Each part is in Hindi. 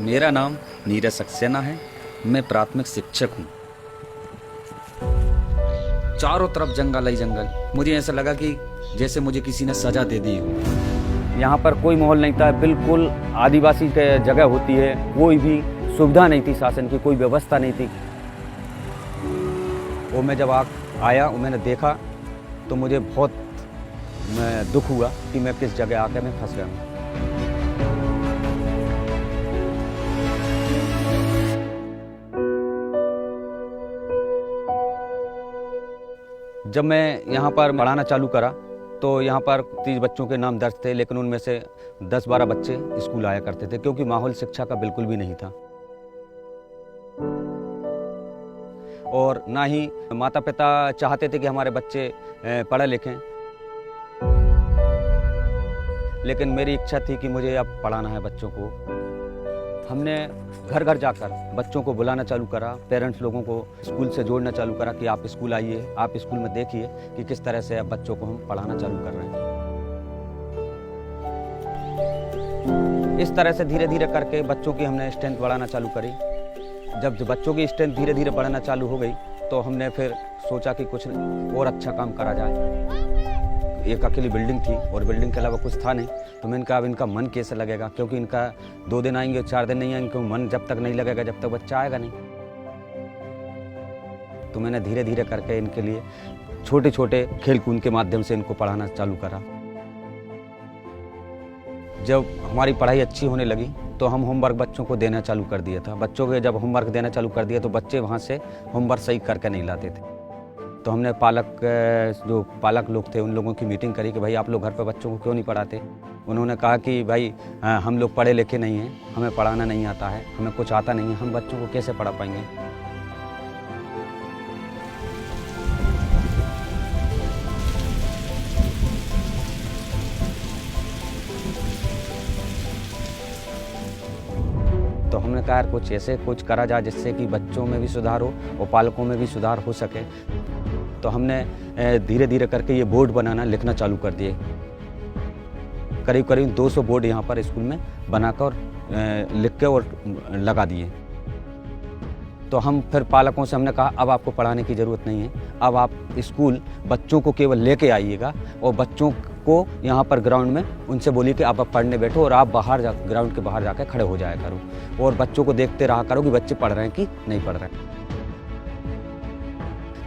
मेरा नाम नीरज सक्सेना है। मैं प्राथमिक शिक्षक हूँ। चारों तरफ जंगल ही जंगल। मुझे ऐसा लगा कि जैसे मुझे किसी ने सजा दे दी हो। यहाँ पर कोई माहौल नहीं था, बिल्कुल आदिवासी की जगह होती है। कोई भी सुविधा नहीं थी, शासन की कोई व्यवस्था नहीं थी। वो मैं जब आया और मैंने देखा तो मुझे बहुत दुख हुआ कि मैं किस जगह आकर मैं फंस गया हूँ। जब मैं यहाँ पर पढ़ाना चालू करा तो यहाँ पर 30 बच्चों के नाम दर्ज थे, लेकिन उनमें से 10-12 बच्चे स्कूल आया करते थे, क्योंकि माहौल शिक्षा का बिल्कुल भी नहीं था। और ना ही माता पिता चाहते थे कि हमारे बच्चे पढ़े लिखें, लेकिन मेरी इच्छा थी कि मुझे अब पढ़ाना है बच्चों को। हमने घर घर जाकर बच्चों को बुलाना चालू करा, पेरेंट्स लोगों को स्कूल से जोड़ना चालू करा कि आप स्कूल आइए, आप स्कूल में देखिए कि किस तरह से अब बच्चों को हम पढ़ाना चालू कर रहे हैं। इस तरह से धीरे धीरे करके बच्चों की हमने स्ट्रेंथ बढ़ाना चालू करी। जब बच्चों की स्ट्रेंथ धीरे धीरे बढ़ना चालू हो गई तो हमने फिर सोचा कि कुछ और अच्छा काम करा जाए। एक अकेली बिल्डिंग थी और बिल्डिंग के अलावा कुछ था नहीं, तो मैंने कहा अब इनका मन कैसे लगेगा, क्योंकि इनका 2 दिन आएंगे 4 दिन नहीं आएंगे, मन जब तक नहीं लगेगा जब तक बच्चा आएगा नहीं। तो मैंने धीरे धीरे करके इनके लिए छोटे छोटे खेल कूद के माध्यम से इनको पढ़ाना चालू करा। जब हमारी पढ़ाई अच्छी होने लगी तो हम होमवर्क बच्चों को देना चालू कर दिया था। बच्चों के जब होमवर्क देना चालू कर दिया तो बच्चे वहाँ से होमवर्क सही करके नहीं लाते थे। तो हमने जो पालक लोग थे उन लोगों की मीटिंग करी कि भाई आप लोग घर पर बच्चों को क्यों नहीं पढ़ाते। उन्होंने कहा कि भाई हम लोग पढ़े लिखे नहीं हैं, हमें पढ़ाना नहीं आता है, हमें कुछ आता नहीं है, हम बच्चों को कैसे पढ़ा पाएंगे। तो हमने कहा यार कुछ करा जाए जिससे कि बच्चों में भी सुधार हो और पालकों में भी सुधार हो सके। तो हमने धीरे धीरे करके ये बोर्ड बनाना लिखना चालू कर दिए। करीब करीब 200 बोर्ड यहाँ पर स्कूल में बनाकर लिख के और लगा दिए। तो हम फिर पालकों से हमने कहा अब आपको पढ़ाने की ज़रूरत नहीं है, अब आप स्कूल बच्चों को केवल लेके आइएगा और बच्चों को यहाँ पर ग्राउंड में उनसे बोलिए कि आप पढ़ने बैठो और आप ग्राउंड के बाहर जाकर खड़े हो जाया करो और बच्चों को देखते रहा करो कि बच्चे पढ़ रहे हैं कि नहीं पढ़ रहे हैं।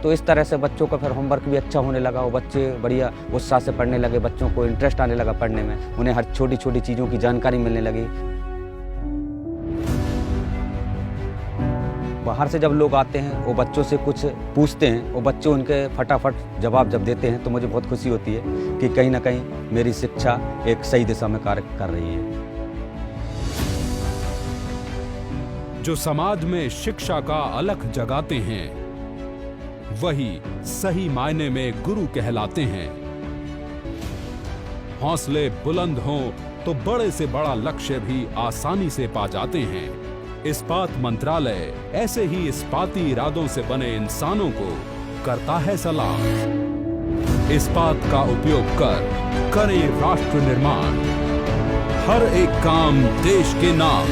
तो इस तरह से बच्चों का फिर होमवर्क भी अच्छा होने लगा और बच्चे बढ़िया उत्साह से पढ़ने लगे, बच्चों को इंटरेस्ट आने लगा पढ़ने में, उन्हें हर छोटी छोटी चीज़ों की जानकारी मिलने लगी। बाहर से जब लोग आते हैं वो बच्चों से कुछ पूछते हैं और बच्चे उनके फटाफट जवाब जब देते हैं तो मुझे बहुत खुशी होती है कि कहीं ना कहीं मेरी शिक्षा एक सही दिशा में कार्य कर रही है। जो समाज में शिक्षा का अलख जगाते हैं वही सही मायने में गुरु कहलाते हैं। हौसले बुलंद हों तो बड़े से बड़ा लक्ष्य भी आसानी से पा जाते हैं। इस्पात मंत्रालय ऐसे ही इस्पाती इरादों से बने इंसानों को करता है सलाम। इस्पात का उपयोग कर करें राष्ट्र निर्माण, हर एक काम देश के नाम।